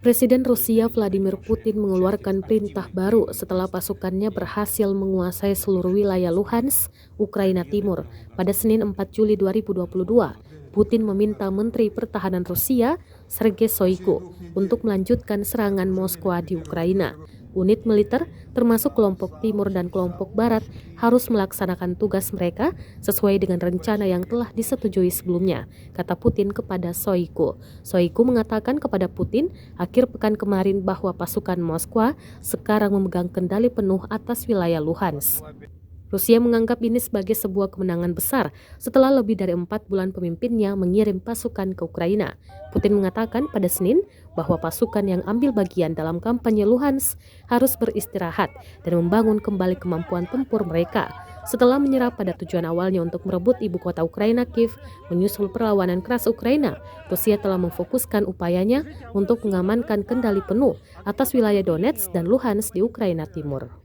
Presiden Rusia Vladimir Putin mengeluarkan perintah baru setelah pasukannya berhasil menguasai seluruh wilayah Luhansk, Ukraina Timur. Pada Senin 4 Juli 2022, Putin meminta Menteri Pertahanan Rusia, Sergei Shoigu, untuk melanjutkan serangan Moskwa di Ukraina. Unit militer, termasuk kelompok timur dan kelompok barat, harus melaksanakan tugas mereka sesuai dengan rencana yang telah disetujui sebelumnya, kata Putin kepada Shoigu. Shoigu mengatakan kepada Putin akhir pekan kemarin bahwa pasukan Moskwa sekarang memegang kendali penuh atas wilayah Luhansk. Rusia menganggap ini sebagai sebuah kemenangan besar setelah lebih dari 4 bulan pemimpinnya mengirim pasukan ke Ukraina. Putin mengatakan pada Senin bahwa pasukan yang ambil bagian dalam kampanye Luhansk harus beristirahat dan membangun kembali kemampuan tempur mereka. Setelah menyerah pada tujuan awalnya untuk merebut ibu kota Ukraina, Kiev, menyusul perlawanan keras Ukraina, Rusia telah memfokuskan upayanya untuk mengamankan kendali penuh atas wilayah Donetsk dan Luhansk di Ukraina Timur.